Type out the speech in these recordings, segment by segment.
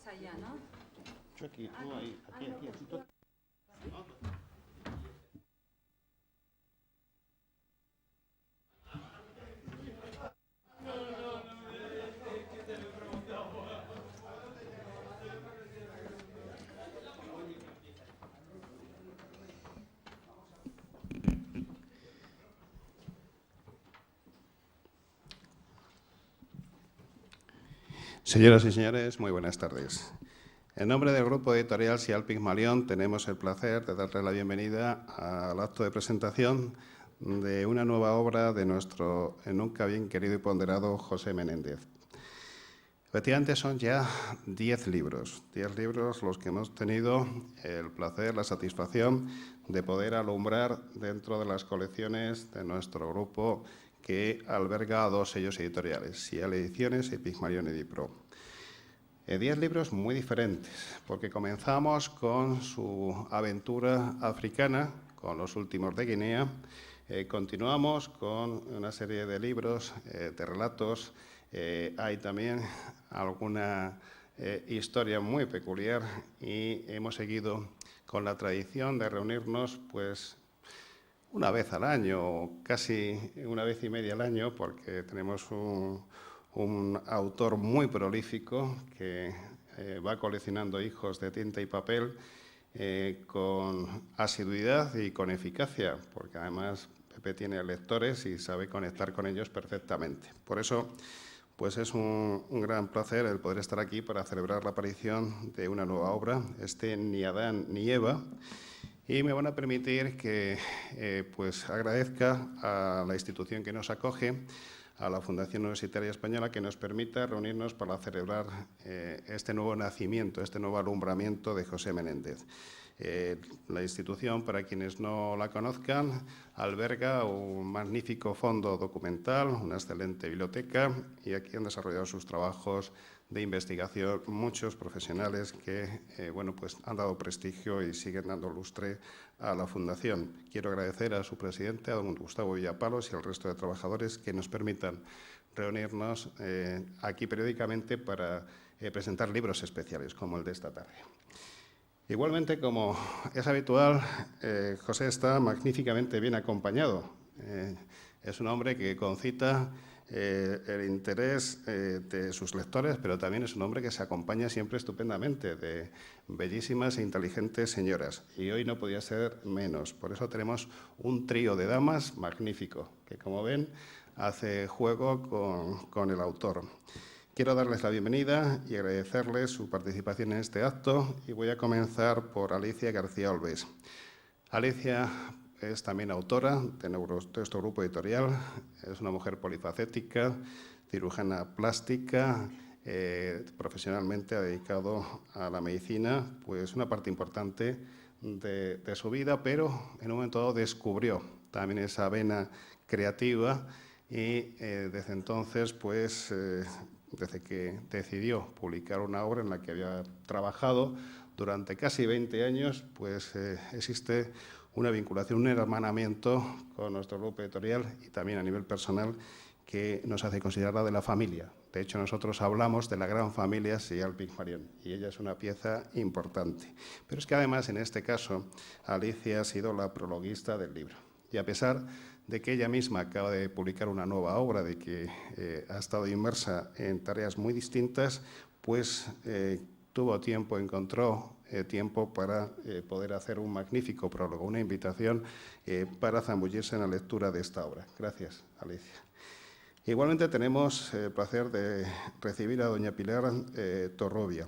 allá, ¿no? Yo aquí, tú ahí, aquí, tú. Señoras y señores, muy buenas tardes. En nombre del Grupo Editorial Sial Pigmalión tenemos el placer de darle la bienvenida al acto de presentación de una nueva obra de nuestro nunca bien querido y ponderado José Menéndez. Efectivamente son ya 10 libros los que hemos tenido el placer, la satisfacción de poder alumbrar dentro de las colecciones de nuestro grupo que alberga 2 sellos editoriales, Sial Ediciones y Pigmalión Edipro. 10 libros muy diferentes, porque comenzamos con su aventura africana, con Los últimos de Guinea, continuamos con una serie de libros, de relatos, hay también alguna historia muy peculiar y hemos seguido con la tradición de reunirnos pues una vez al año, casi una vez y media al año, porque tenemos un autor muy prolífico que va coleccionando hijos de tinta y papel con asiduidad y con eficacia, porque además Pepe tiene lectores y sabe conectar con ellos perfectamente. Por eso, pues es un gran placer el poder estar aquí para celebrar la aparición de una nueva obra, Ni Adán ni Eva. Y me van a permitir que pues agradezca a la institución que nos acoge, a la Fundación Universitaria Española, que nos permita reunirnos para celebrar este nuevo nacimiento, este nuevo alumbramiento de José Menéndez. La institución, para quienes no la conozcan, alberga un magnífico fondo documental, una excelente biblioteca, y aquí han desarrollado sus trabajos de investigación muchos profesionales que bueno, pues han dado prestigio y siguen dando lustre a la Fundación. Quiero agradecer a su presidente, a don Gustavo Villapalos, y al resto de trabajadores que nos permitan reunirnos aquí periódicamente para presentar libros especiales, como el de esta tarde. Igualmente, como es habitual, José está magníficamente bien acompañado. Es un hombre que concita el interés de sus lectores, pero también es un hombre que se acompaña siempre estupendamente de bellísimas e inteligentes señoras. Y hoy no podía ser menos. Por eso tenemos un trío de damas magnífico, que como ven hace juego con el autor. Quiero darles la bienvenida y agradecerles su participación en este acto y voy a comenzar por Alicia García Olves. Alicia es también autora de nuestro grupo editorial, es una mujer polifacética, cirujana plástica, profesionalmente ha dedicado a la medicina pues una parte importante de su vida, pero en un momento dado descubrió también esa vena creativa y desde entonces pues desde que decidió publicar una obra en la que había trabajado durante casi 20 años, pues existe una vinculación, un hermanamiento con nuestro grupo editorial y también a nivel personal que nos hace considerarla de la familia. De hecho, nosotros hablamos de la gran familia Sial Pigmalión y ella es una pieza importante. Pero es que además, en este caso, Alicia ha sido la prologuista del libro. Y a pesar de que ella misma acaba de publicar una nueva obra, de que ha estado inmersa en tareas muy distintas, pues tuvo tiempo, encontró tiempo para poder hacer un magnífico prólogo, una invitación para zambullirse en la lectura de esta obra. Gracias, Alicia. Igualmente tenemos el placer de recibir a doña Pilar Torrobia,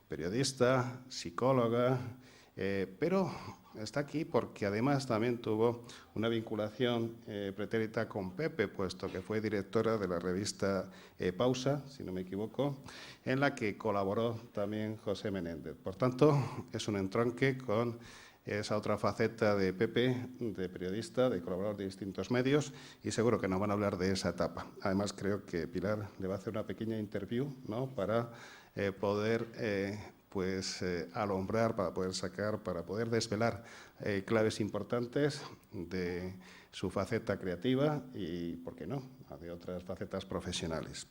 periodista, psicóloga, pero está aquí porque además también tuvo una vinculación pretérita con Pepe, puesto que fue directora de la revista Pausa, si no me equivoco, en la que colaboró también José Menéndez. Por tanto, es un entronque con esa otra faceta de Pepe, de periodista, de colaborador de distintos medios, y seguro que nos van a hablar de esa etapa. Además, creo que Pilar le va a hacer una pequeña interview, ¿no?, para poder alumbrar, para poder sacar, para poder desvelar claves importantes de su faceta creativa y, ¿por qué no?, de otras facetas profesionales.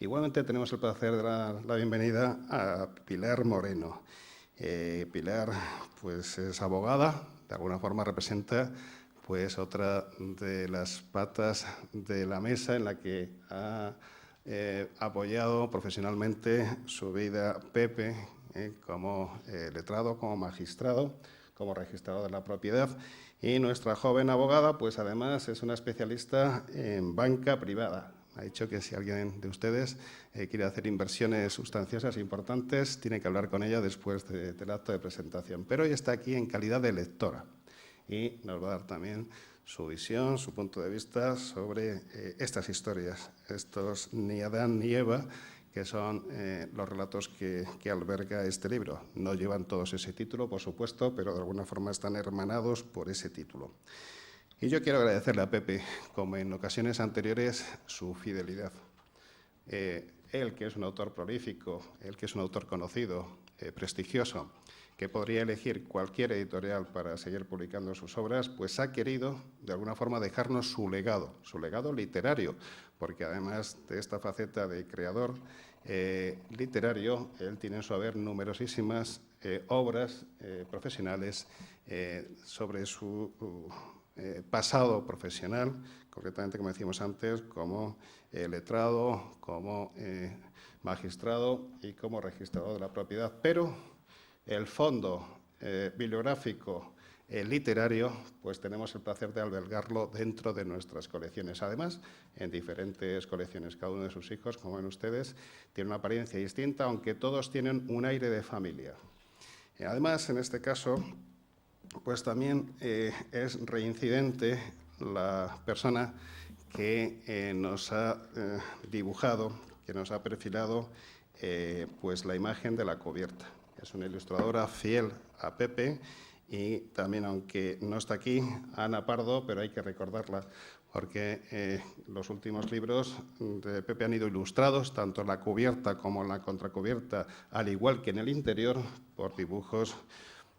Igualmente tenemos el placer de dar la bienvenida a Pilar Moreno. Pilar pues, es abogada, de alguna forma representa pues, otra de las patas de la mesa en la que ha apoyado profesionalmente su vida Pepe, como letrado, como magistrado, como registrador de la propiedad. Y nuestra joven abogada, pues además es una especialista en banca privada. Ha dicho que si alguien de ustedes quiere hacer inversiones sustanciosas e importantes, tiene que hablar con ella después del acto de presentación. Pero hoy está aquí en calidad de lectora y nos va a dar también su visión, su punto de vista sobre estas historias, estos ni Adán ni Eva, que son los relatos que alberga este libro. No llevan todos ese título, por supuesto, pero de alguna forma están hermanados por ese título. Y yo quiero agradecerle a Pepe, como en ocasiones anteriores, su fidelidad. Él, que es un autor prolífico, él que es un autor conocido, prestigioso, que podría elegir cualquier editorial para seguir publicando sus obras, pues ha querido, de alguna forma, dejarnos su legado literario, porque además de esta faceta de creador literario, él tiene en su haber numerosísimas obras profesionales sobre su pasado profesional, concretamente, como decíamos antes, como letrado, como magistrado y como registrador de la propiedad. Pero el fondo bibliográfico literario, pues tenemos el placer de albergarlo dentro de nuestras colecciones. Además, en diferentes colecciones, cada uno de sus hijos, como ven ustedes, tiene una apariencia distinta, aunque todos tienen un aire de familia. Además, en este caso, pues también es reincidente la persona que nos ha dibujado, que nos ha perfilado pues la imagen de la cubierta. Es una ilustradora fiel a Pepe y también, aunque no está aquí, Ana Pardo, pero hay que recordarla porque los últimos libros de Pepe han ido ilustrados, tanto en la cubierta como en la contracubierta, al igual que en el interior, por dibujos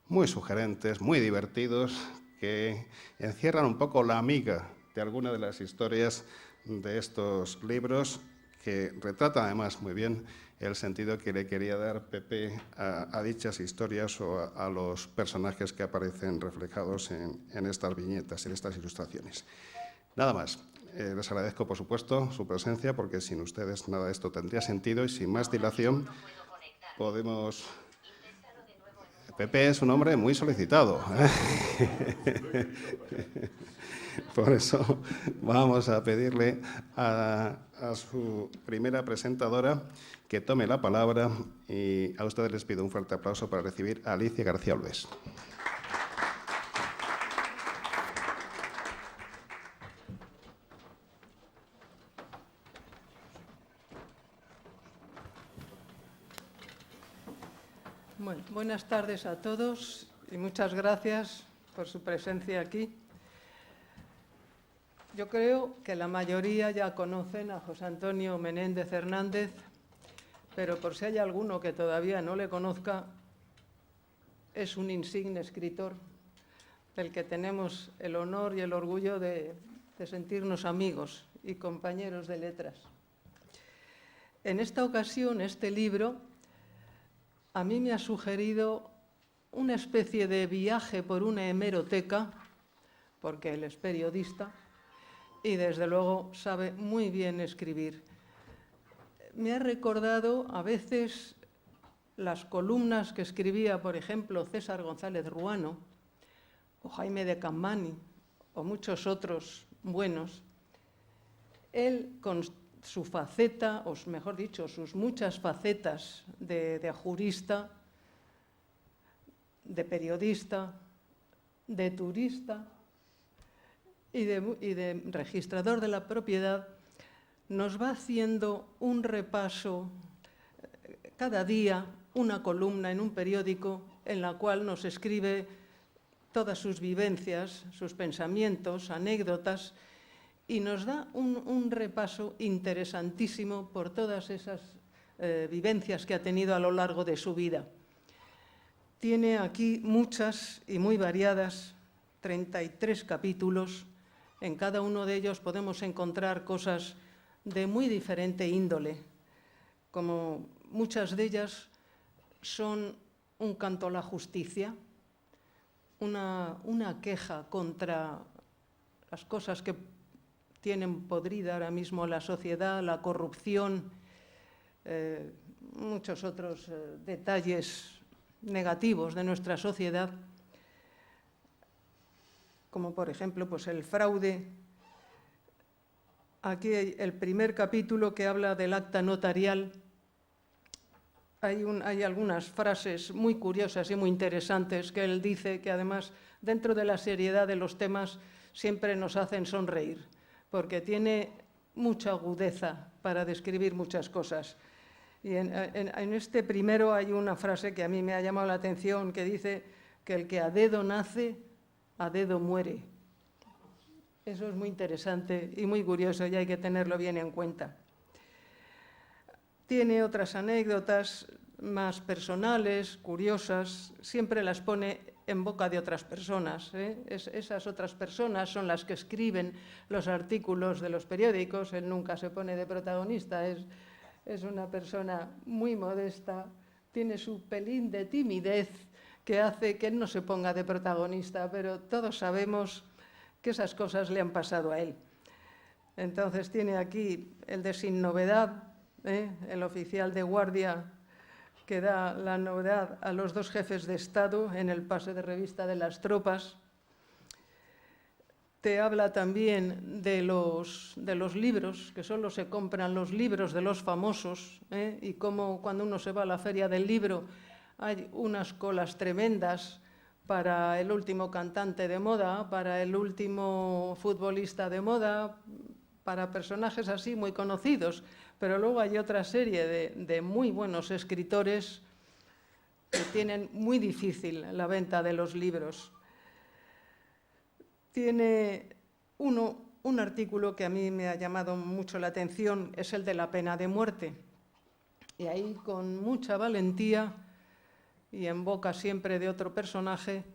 muy sugerentes, muy divertidos, que encierran un poco la amiga de alguna de las historias de estos libros, que retratan además muy bien el sentido que le quería dar Pepe a dichas historias o a los personajes que aparecen reflejados en estas viñetas, en estas ilustraciones. Nada más. Les agradezco, por supuesto, su presencia, porque sin ustedes nada de esto tendría sentido y sin más dilación podemos... Pepe es un hombre muy solicitado. Por eso vamos a pedirle a su primera presentadora que tome la palabra y a ustedes les pido un fuerte aplauso para recibir a Alicia García Olves. Bueno, buenas tardes a todos y muchas gracias por su presencia aquí. Yo creo que la mayoría ya conocen a José Antonio Menéndez Hernández, pero por si hay alguno que todavía no le conozca, es un insigne escritor del que tenemos el honor y el orgullo de sentirnos amigos y compañeros de letras. En esta ocasión, este libro a mí me ha sugerido una especie de viaje por una hemeroteca, porque él es periodista y desde luego sabe muy bien escribir. Me ha recordado a veces las columnas que escribía, por ejemplo, César González Ruano, o Jaime de Campmany, o muchos otros buenos. Él, con su faceta, o mejor dicho, sus muchas facetas de jurista, de periodista, de turista y de registrador de la propiedad, nos va haciendo un repaso cada día, una columna en un periódico en la cual nos escribe todas sus vivencias, sus pensamientos, anécdotas, y nos da un repaso interesantísimo por todas esas vivencias que ha tenido a lo largo de su vida. Tiene aquí muchas y muy variadas, 33 capítulos. En cada uno de ellos podemos encontrar cosas de muy diferente índole. como muchas de ellas son un canto a la justicia, una queja contra las cosas que tienen podrida ahora mismo la sociedad, la corrupción, muchos otros detalles negativos de nuestra sociedad, como por ejemplo pues el fraude. Aquí hay el primer capítulo que habla del acta notarial. Hay algunas frases muy curiosas y muy interesantes que él dice que además dentro de la seriedad de los temas siempre nos hacen sonreír, porque tiene mucha agudeza para describir muchas cosas. Y en este primero hay una frase que a mí me ha llamado la atención que dice que el que a dedo nace, a dedo muere. Eso es muy interesante y muy curioso y hay que tenerlo bien en cuenta. Tiene otras anécdotas más personales, curiosas, siempre las pone en boca de otras personas. Esas otras personas son las que escriben los artículos de los periódicos, él nunca se pone de protagonista, es una persona muy modesta, tiene su pelín de timidez que hace que él no se ponga de protagonista, pero todos sabemos que esas cosas le han pasado a él. Entonces tiene aquí el de Sin Novedad, el oficial de guardia que da la novedad a los dos jefes de Estado en el pase de revista de las tropas. Te habla también de los libros, que solo se compran los libros de los famosos, y cómo cuando uno se va a la feria del libro hay unas colas tremendas para el último cantante de moda, para el último futbolista de moda, para personajes así muy conocidos, pero luego hay otra serie de muy buenos escritores que tienen muy difícil la venta de los libros. Tiene un artículo que a mí me ha llamado mucho la atención, es el de la pena de muerte. Y ahí, con mucha valentía y en boca siempre de otro personaje,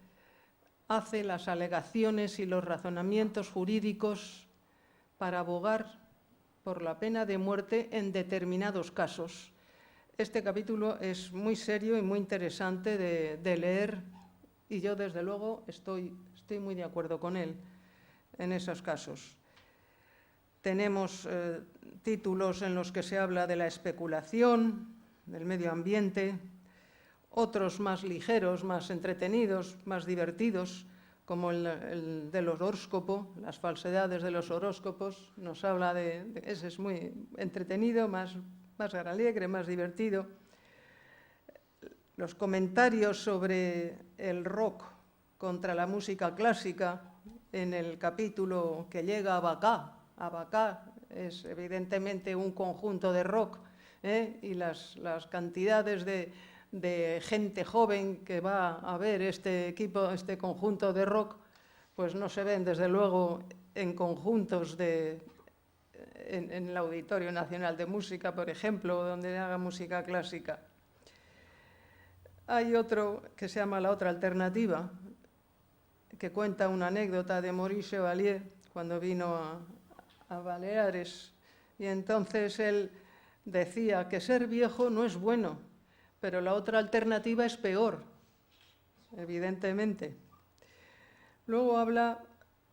hace las alegaciones y los razonamientos jurídicos para abogar por la pena de muerte en determinados casos. Este capítulo es muy serio y muy interesante de leer y yo, desde luego, estoy muy de acuerdo con él en esos casos. Tenemos títulos en los que se habla de la especulación, del medio ambiente, otros más ligeros, más entretenidos, más divertidos, como el del horóscopo, las falsedades de los horóscopos. Nos habla ese es muy entretenido, más alegre, más divertido. Los comentarios sobre el rock contra la música clásica en el capítulo que llega a Bacá. Bacá es evidentemente un conjunto de rock, y las cantidades de gente joven que va a ver este conjunto de rock, pues no se ven desde luego en conjuntos en el Auditorio Nacional de Música, por ejemplo, donde haga música clásica. Hay otro que se llama La otra alternativa, que cuenta una anécdota de Maurice Chevalier cuando vino a Baleares, y entonces él decía que ser viejo no es bueno, pero la otra alternativa es peor, evidentemente. Luego habla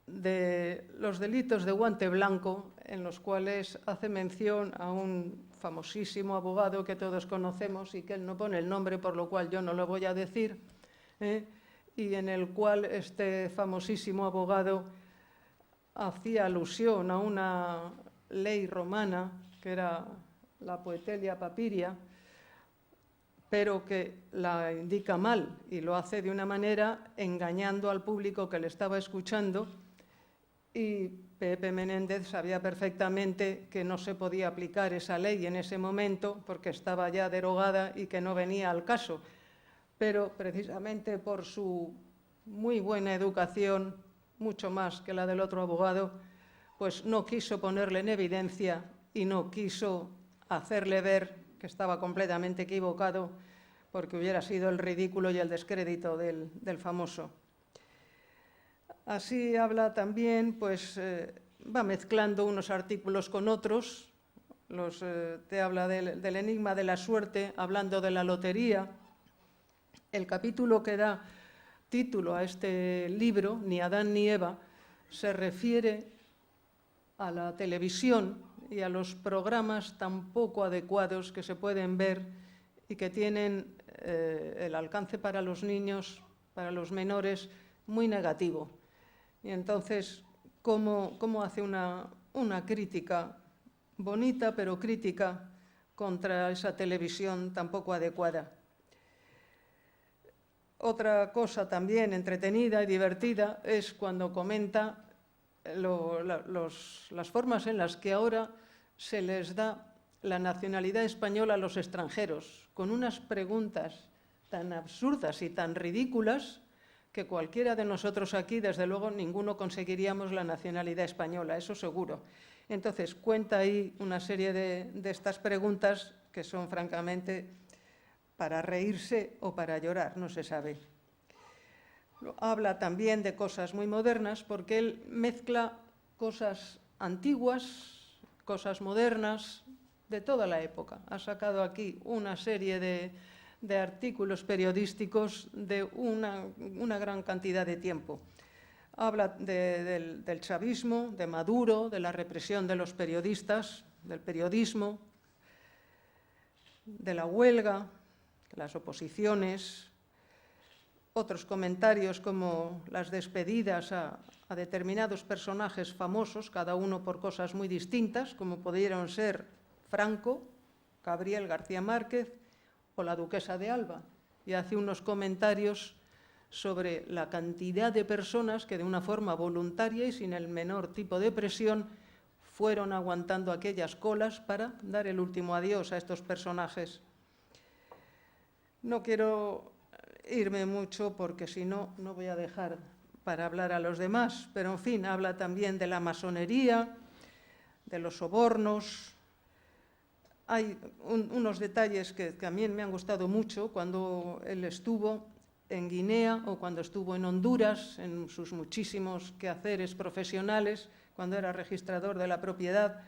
de los delitos de guante blanco, en los cuales hace mención a un famosísimo abogado que todos conocemos y que él no pone el nombre, por lo cual yo no lo voy a decir, y en el cual este famosísimo abogado hacía alusión a una ley romana, que era la Poetelia Papiria, pero que la indica mal y lo hace de una manera engañando al público que le estaba escuchando, y Pepe Menéndez sabía perfectamente que no se podía aplicar esa ley en ese momento porque estaba ya derogada y que no venía al caso, pero precisamente por su muy buena educación, mucho más que la del otro abogado, pues no quiso ponerle en evidencia y no quiso hacerle ver que estaba completamente equivocado, porque hubiera sido el ridículo y el descrédito del famoso. Así habla también, pues va mezclando unos artículos con otros, te habla del enigma de la suerte, hablando de la lotería. El capítulo que da título a este libro, Ni Adán ni Eva, se refiere a la televisión y a los programas tan poco adecuados que se pueden ver y que tienen el alcance para los niños, para los menores, muy negativo. Y entonces, ¿cómo hace una crítica bonita, pero crítica contra esa televisión tan poco adecuada? Otra cosa también entretenida y divertida es cuando comenta las formas en las que ahora se les da la nacionalidad española a los extranjeros, con unas preguntas tan absurdas y tan ridículas que cualquiera de nosotros aquí, desde luego, ninguno conseguiríamos la nacionalidad española, eso seguro. Entonces, cuenta ahí una serie de estas preguntas que son, francamente, para reírse o para llorar, no se sabe. Habla también de cosas muy modernas, porque él mezcla cosas antiguas, cosas modernas, de toda la época. Ha sacado aquí una serie de artículos periodísticos de una gran cantidad de tiempo. Habla del chavismo, de Maduro, de la represión de los periodistas, del periodismo, de la huelga, las oposiciones, otros comentarios como las despedidas a determinados personajes famosos, cada uno por cosas muy distintas, como pudieron ser Franco, Gabriel García Márquez o la duquesa de Alba. Y hace unos comentarios sobre la cantidad de personas que de una forma voluntaria y sin el menor tipo de presión fueron aguantando aquellas colas para dar el último adiós a estos personajes. No quiero irme mucho porque si no, no voy a dejar para hablar a los demás, pero en fin, habla también de la masonería, de los sobornos. Hay unos detalles que también me han gustado mucho cuando él estuvo en Guinea o cuando estuvo en Honduras, en sus muchísimos quehaceres profesionales, cuando era registrador de la propiedad,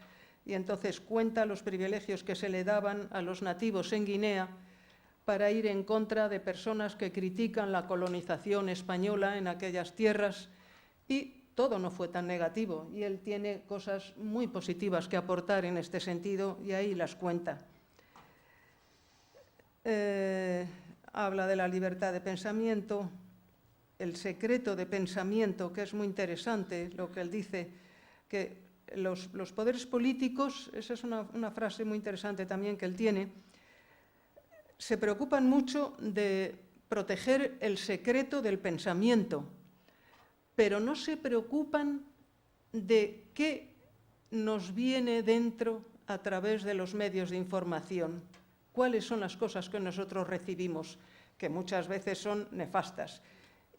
y entonces cuenta los privilegios que se le daban a los nativos en Guinea para ir en contra de personas que critican la colonización española en aquellas tierras, y todo no fue tan negativo, y él tiene cosas muy positivas que aportar en este sentido, y ahí las cuenta. Habla de la libertad de pensamiento, el secreto de pensamiento, que es muy interesante, lo que él dice, que los poderes políticos, esa es una frase muy interesante también que él tiene, se preocupan mucho de proteger el secreto del pensamiento, pero no se preocupan de qué nos viene dentro a través de los medios de información, cuáles son las cosas que nosotros recibimos, que muchas veces son nefastas.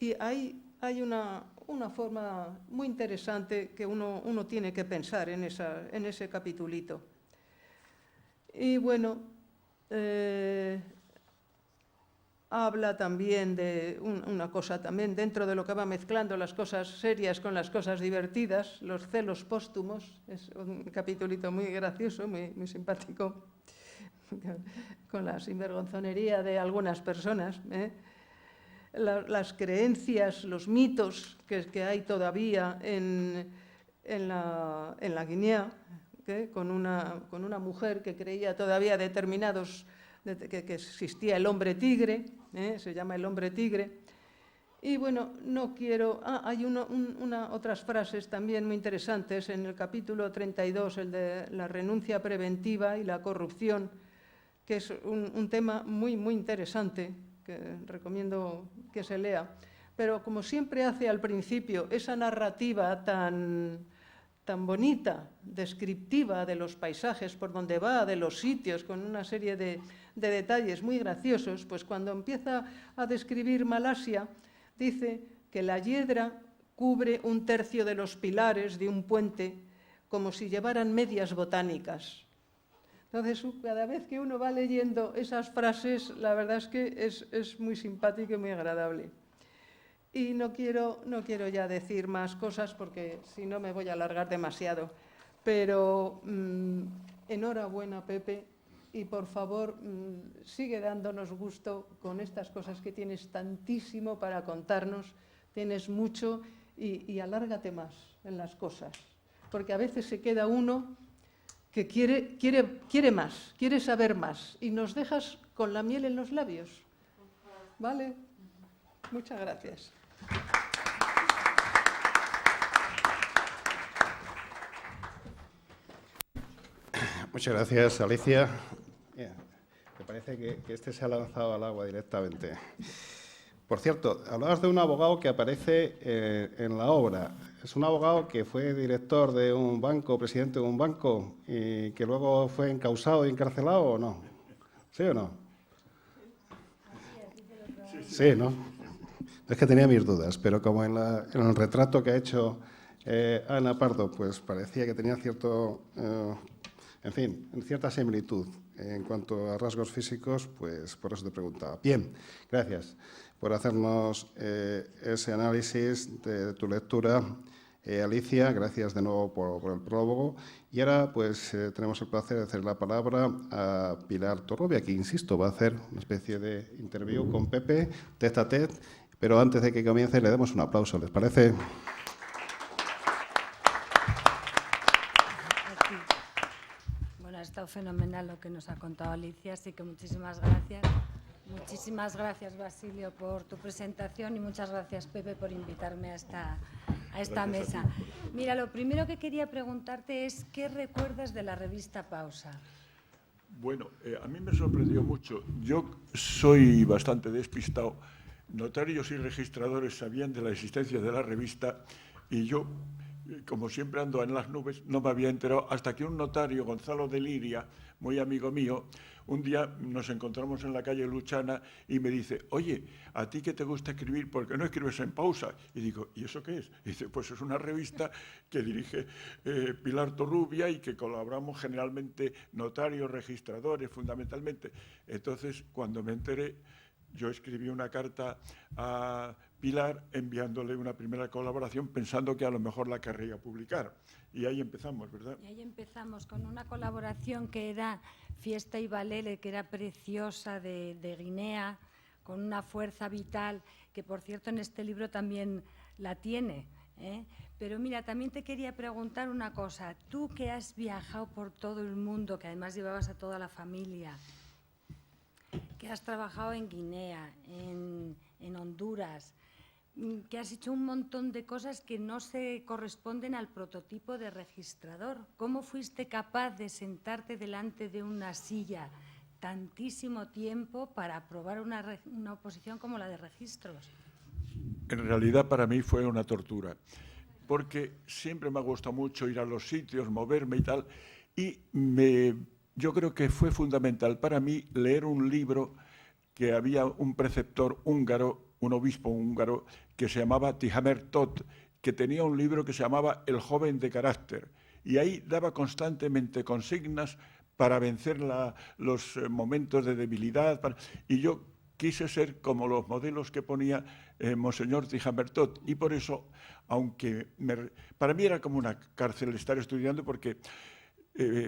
Y hay una forma muy interesante que uno tiene que pensar en ese capitulito. Y bueno, habla también de una cosa también, dentro de lo que va mezclando las cosas serias con las cosas divertidas, los celos póstumos, es un capitulito muy gracioso, muy simpático, con la sinvergonzonería de algunas personas, las creencias, los mitos que hay todavía en la Guinea, con una mujer que creía todavía determinados, que existía el hombre tigre, se llama el hombre tigre. Y bueno, no quiero... hay otras frases también muy interesantes en el capítulo 32, el de la renuncia preventiva y la corrupción, que es un tema muy, muy interesante, que recomiendo que se lea. Pero como siempre hace al principio esa narrativa tan bonita, descriptiva de los paisajes por donde va, de los sitios, con una serie de detalles muy graciosos, pues cuando empieza a describir Malasia, dice que la hiedra cubre 1/3 de los pilares de un puente como si llevaran medias botánicas. Entonces, cada vez que uno va leyendo esas frases, la verdad es que es muy simpático y muy agradable. Y no quiero ya decir más cosas porque si no me voy a alargar demasiado. Pero enhorabuena, Pepe, y por favor sigue dándonos gusto con estas cosas que tienes tantísimo para contarnos, tienes mucho y alárgate más en las cosas, porque a veces se queda uno que quiere más, quiere saber más y nos dejas con la miel en los labios. ¿Vale? Muchas gracias. Muchas gracias, Alicia. Me parece que este se ha lanzado al agua directamente. Por cierto, hablabas de un abogado que aparece en la obra. Es un abogado que fue director de un banco, presidente de un banco, y que luego fue encausado y encarcelado, ¿o no? ¿Sí o no? Sí, ¿no? Es que tenía mis dudas, pero como en el retrato que ha hecho Ana Pardo, pues parecía que tenía cierto, en fin, cierta similitud en cuanto a rasgos físicos, pues por eso te preguntaba. Bien, gracias por hacernos ese análisis de tu lectura. Alicia, gracias de nuevo por el prólogo. Y ahora pues tenemos el placer de hacer la palabra a Pilar Torrubia, que, insisto, va a hacer una especie de interview con Pepe, tête a tête, pero antes de que comience le demos un aplauso, ¿les parece? Bueno, ha estado fenomenal lo que nos ha contado Alicia, así que muchísimas gracias. Muchísimas gracias, Basilio, por tu presentación y muchas gracias, Pepe, por invitarme a esta mesa. Mira, lo primero que quería preguntarte es ¿qué recuerdas de la revista Pausa? Bueno, a mí me sorprendió mucho. Yo soy bastante despistado. Notarios y registradores sabían de la existencia de la revista y yo, como siempre ando en las nubes, no me había enterado hasta que un notario, Gonzalo de Liria, muy amigo mío, un día nos encontramos en la calle Luchana y me dice, oye, ¿a ti que te gusta escribir? ¿Por qué no escribes en Pausa? Y digo, ¿y eso qué es? Y dice, pues es una revista que dirige Pilar Torrubia y que colaboramos generalmente notarios, registradores, fundamentalmente. Entonces, cuando me enteré, yo escribí una carta a Pilar enviándole una primera colaboración pensando que a lo mejor la querría publicar. Y ahí empezamos, ¿verdad? Y ahí empezamos con una colaboración que era Fiesta y Balele, que era preciosa, de Guinea, con una fuerza vital, que por cierto en este libro también la tiene, ¿eh? Pero mira, también te quería preguntar una cosa. Tú que has viajado por todo el mundo, que además llevabas a toda la familia, que has trabajado en Guinea, en Honduras, que has hecho un montón de cosas que no se corresponden al prototipo de registrador. ¿Cómo fuiste capaz de sentarte delante de una silla tantísimo tiempo para aprobar una oposición como la de registros? En realidad para mí fue una tortura, porque siempre me ha gustado mucho ir a los sitios, moverme y tal, y yo creo que fue fundamental para mí leer un libro que había un preceptor húngaro, un obispo húngaro, que se llamaba Tihamer Tóth, que tenía un libro que se llamaba El joven de carácter, y ahí daba constantemente consignas para vencer los momentos de debilidad, y yo quise ser como los modelos que ponía Monseñor Tihamer Tóth, y por eso, aunque para mí era como una cárcel estar estudiando, porque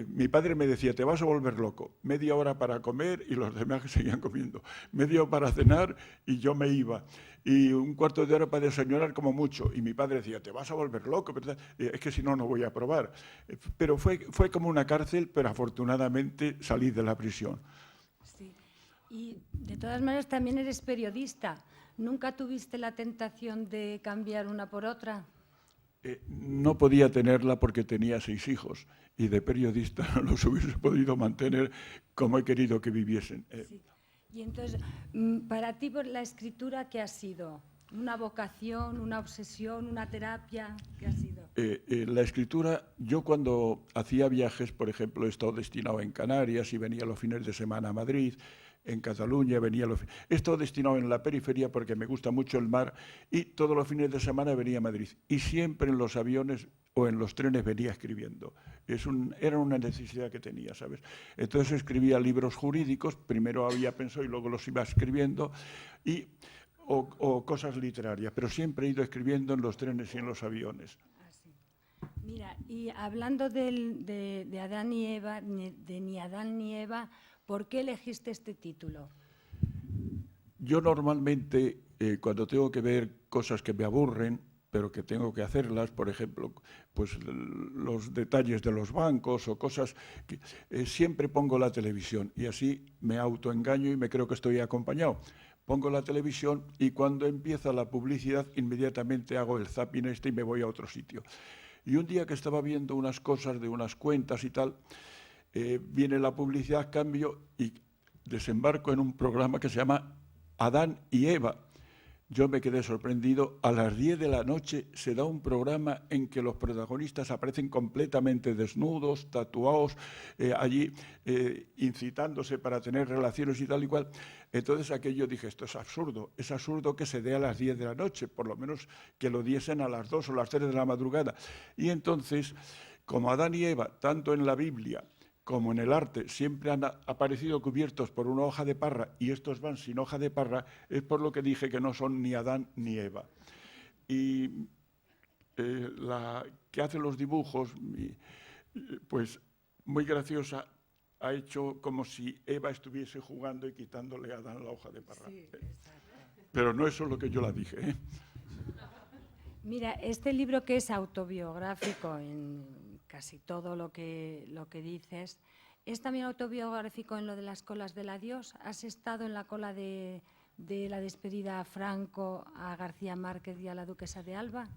mi padre me decía, te vas a volver loco, media hora para comer y los demás seguían comiendo, media hora para cenar y yo me iba, y un cuarto de hora para desayunar como mucho, y mi padre decía, te vas a volver loco, ¿verdad? Es que si no, no voy a aprobar. Pero fue como una cárcel, pero afortunadamente salí de la prisión. Sí, y de todas maneras también eres periodista. ¿Nunca tuviste la tentación de cambiar una por otra? No podía tenerla porque tenía 6 hijos y de periodista no los hubiese podido mantener como he querido que viviesen. Sí. Y entonces, para ti la escritura, ¿qué ha sido? ¿Una vocación, una obsesión, una terapia? ¿Qué ha sido? La escritura, yo cuando hacía viajes, por ejemplo, he estado destinado en Canarias y venía los fines de semana a Madrid, en Cataluña he estado destinado en la periferia porque me gusta mucho el mar y todos los fines de semana venía a Madrid. Y siempre en los aviones o en los trenes venía escribiendo. Era una necesidad que tenía, ¿sabes? Entonces escribía libros jurídicos, primero había pensado y luego los iba escribiendo, o cosas literarias, pero siempre he ido escribiendo en los trenes y en los aviones. Así. Mira, y hablando de Adán y Eva, de ni Adán ni Eva, ¿por qué elegiste este título? Yo normalmente, cuando tengo que ver cosas que me aburren, pero que tengo que hacerlas, por ejemplo, pues los detalles de los bancos o cosas, que, siempre pongo la televisión y así me autoengaño y me creo que estoy acompañado. Pongo la televisión y cuando empieza la publicidad inmediatamente hago el zapping y me voy a otro sitio. Y un día que estaba viendo unas cosas de unas cuentas y tal, viene la publicidad, cambio y desembarco en un programa que se llama Adán y Eva. Yo me quedé sorprendido. A las 10 de la noche se da un programa en que los protagonistas aparecen completamente desnudos, tatuados, allí incitándose para tener relaciones y tal y cual. Entonces aquello dije, esto es absurdo que se dé a las 10 de la noche, por lo menos que lo diesen a las 2 o las 3 de la madrugada. Y entonces, como Adán y Eva, tanto en la Biblia como en el arte siempre han aparecido cubiertos por una hoja de parra y estos van sin hoja de parra, es por lo que dije que no son ni Adán ni Eva. Y la que hace los dibujos, pues muy graciosa, ha hecho como si Eva estuviese jugando y quitándole a Adán la hoja de parra. Sí, pero no eso es lo que yo la dije, ¿eh? Mira, este libro que es autobiográfico en casi todo lo que dices, ¿es también autobiográfico en lo de las colas del adiós? ¿Has estado en la cola de la despedida a Franco, a García Márquez y a la duquesa de Alba?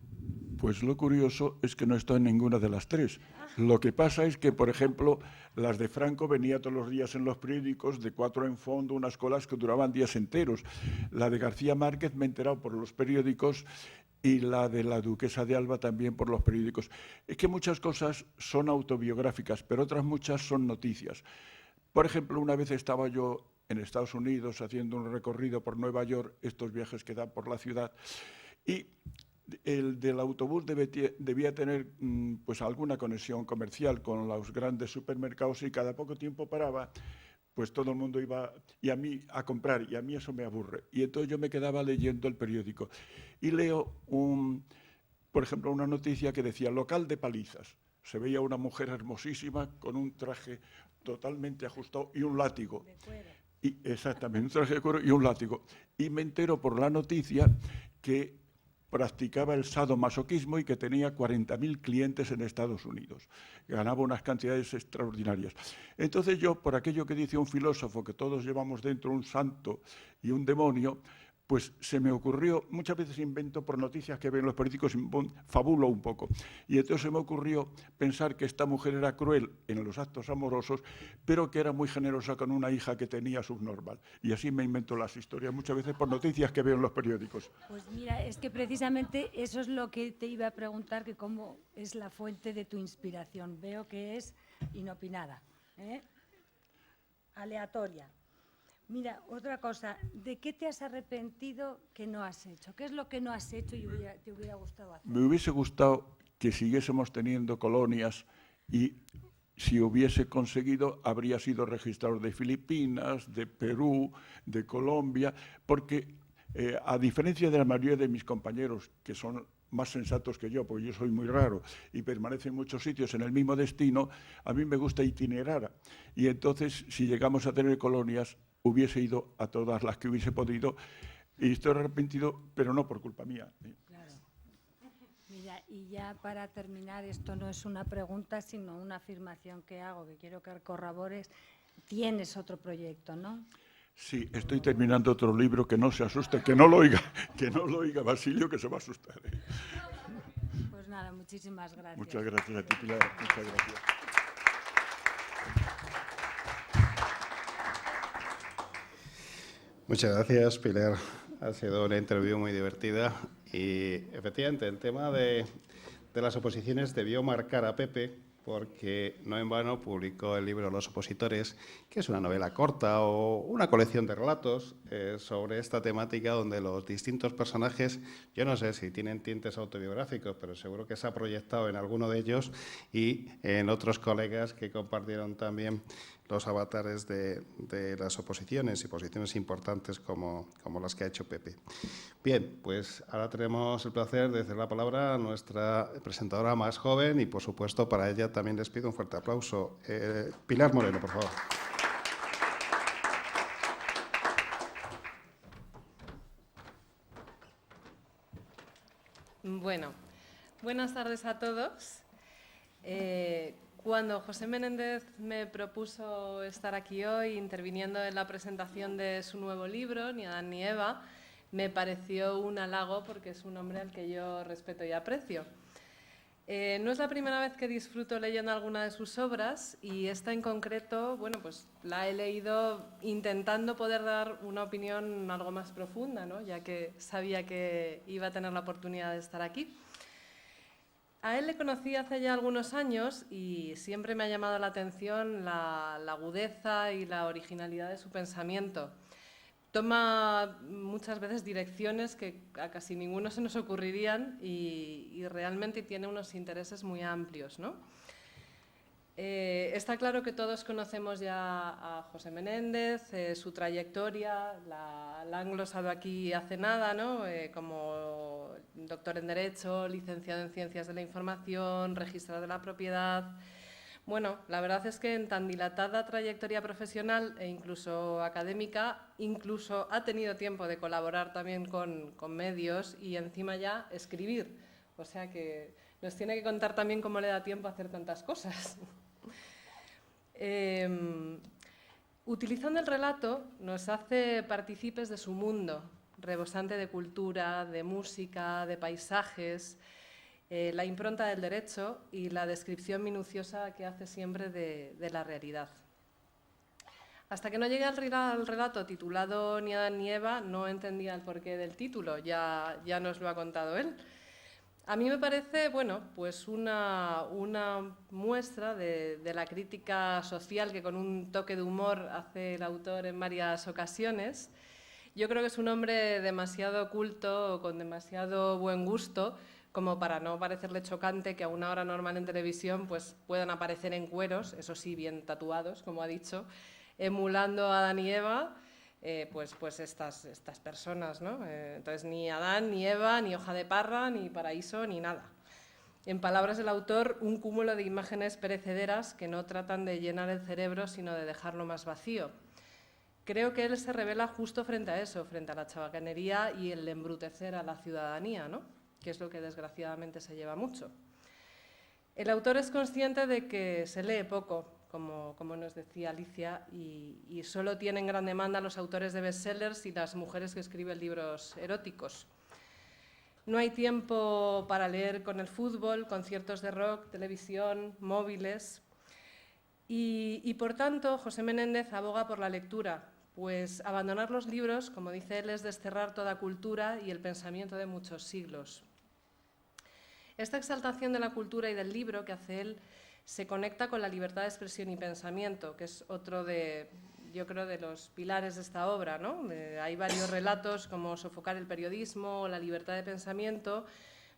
Pues lo curioso es que no estoy en ninguna de las tres. Lo que pasa es que, por ejemplo, las de Franco venía todos los días en los periódicos, de 4 en fondo, unas colas que duraban días enteros. La de García Márquez me he enterado por los periódicos y la de la duquesa de Alba también por los periódicos. Es que muchas cosas son autobiográficas, pero otras muchas son noticias. Por ejemplo, una vez estaba yo en Estados Unidos haciendo un recorrido por Nueva York, estos viajes que dan por la ciudad, y el del autobús debía tener pues alguna conexión comercial con los grandes supermercados y cada poco tiempo paraba, pues todo el mundo iba y a mí a comprar y a mí eso me aburre. Y entonces yo me quedaba leyendo el periódico y leo, por ejemplo, una noticia que decía local de palizas. Se veía una mujer hermosísima con un traje totalmente ajustado y un látigo. De cuero. Exactamente, un traje de cuero y un látigo. Y me entero por la noticia que practicaba el sadomasoquismo y que tenía 40.000 clientes en Estados Unidos. Ganaba unas cantidades extraordinarias. Entonces yo, por aquello que dice un filósofo, que todos llevamos dentro un santo y un demonio, pues se me ocurrió, muchas veces invento por noticias que ven los políticos, fabulo un poco. Y entonces se me ocurrió pensar que esta mujer era cruel en los actos amorosos, pero que era muy generosa con una hija que tenía subnormal. Y así me invento las historias, muchas veces por noticias que veo en los periódicos. Pues mira, es que precisamente eso es lo que te iba a preguntar, que cómo es la fuente de tu inspiración. Veo que es inopinada, aleatoria. Mira, otra cosa, ¿de qué te has arrepentido que no has hecho? ¿Qué es lo que no has hecho y te hubiera gustado hacer? Me hubiese gustado que siguiésemos teniendo colonias y si hubiese conseguido habría sido registrador de Filipinas, de Perú, de Colombia, porque a diferencia de la mayoría de mis compañeros que son más sensatos que yo, porque yo soy muy raro y permanece en muchos sitios en el mismo destino, a mí me gusta itinerar. Y entonces, si llegamos a tener colonias, hubiese ido a todas las que hubiese podido y estoy arrepentido, pero no por culpa mía. Claro. Mira, y ya para terminar, esto no es una pregunta, sino una afirmación que hago, que quiero que corrobores. Tienes otro proyecto, ¿no? Sí, estoy terminando otro libro, que no se asuste, que no lo oiga Basilio, que se va a asustar. Pues nada, muchísimas gracias. Muchas gracias a ti, Pilar. Muchas gracias. Muchas gracias, Pilar. Ha sido una interview muy divertida y, efectivamente, el tema de las oposiciones debió marcar a Pepe, porque no en vano publicó el libro Los opositores, que es una novela corta o una colección de relatos sobre esta temática donde los distintos personajes, yo no sé si tienen tintes autobiográficos, pero seguro que se ha proyectado en alguno de ellos y en otros colegas que compartieron también los avatares de las oposiciones y posiciones importantes como las que ha hecho Pepe. Bien, pues ahora tenemos el placer de hacer la palabra a nuestra presentadora más joven y, por supuesto, para ella también les pido un fuerte aplauso. Pilar Moreno, por favor. Bueno, buenas tardes a todos. Cuando José Menéndez me propuso estar aquí hoy interviniendo en la presentación de su nuevo libro, Ni Adán ni Eva, me pareció un halago porque es un hombre al que yo respeto y aprecio. No es la primera vez que disfruto leyendo alguna de sus obras y esta en concreto, bueno, pues la he leído intentando poder dar una opinión algo más profunda, ¿no? Ya que sabía que iba a tener la oportunidad de estar aquí. A él le conocí hace ya algunos años y siempre me ha llamado la atención la agudeza y la originalidad de su pensamiento. Toma muchas veces direcciones que a casi ninguno se nos ocurrirían y realmente tiene unos intereses muy amplios, ¿no? Está claro que todos conocemos ya a José Menéndez, su trayectoria, la han glosado aquí hace nada, ¿no? Como doctor en Derecho, licenciado en Ciencias de la Información, registrador de la propiedad. Bueno, la verdad es que en tan dilatada trayectoria profesional e incluso académica, incluso ha tenido tiempo de colaborar también con medios y encima ya escribir. O sea que nos tiene que contar también cómo le da tiempo a hacer tantas cosas. Utilizando el relato, nos hace partícipes de su mundo, rebosante de cultura, de música, de paisajes, la impronta del derecho y la descripción minuciosa que hace siempre de la realidad. Hasta que no llegué al relato titulado Ni Adán ni Eva, no entendía el porqué del título, ya nos lo ha contado él. A mí me parece, bueno, pues una muestra de la crítica social que con un toque de humor hace el autor en varias ocasiones. Yo creo que es un hombre demasiado culto, con demasiado buen gusto, como para no parecerle chocante que a una hora normal en televisión pues, puedan aparecer en cueros, eso sí, bien tatuados, como ha dicho, emulando a Adán y Eva, pues estas personas, ¿no? Entonces, ni Adán, ni Eva, ni hoja de parra, ni paraíso, ni nada. En palabras del autor, un cúmulo de imágenes perecederas que no tratan de llenar el cerebro, sino de dejarlo más vacío. Creo que él se revela justo frente a eso, frente a la chabacanería y el embrutecer a la ciudadanía, ¿no? Que es lo que desgraciadamente se lleva mucho. El autor es consciente de que se lee poco, como nos decía Alicia, y solo tienen gran demanda los autores de bestsellers y las mujeres que escriben libros eróticos. No hay tiempo para leer con el fútbol, conciertos de rock, televisión, móviles. Y por tanto, José Menéndez aboga por la lectura, pues abandonar los libros, como dice él, es desterrar toda cultura y el pensamiento de muchos siglos. Esta exaltación de la cultura y del libro que hace él se conecta con la libertad de expresión y pensamiento, que es otro yo creo, de los pilares de esta obra, ¿no? Hay varios relatos como Sofocar el periodismo o La libertad de pensamiento,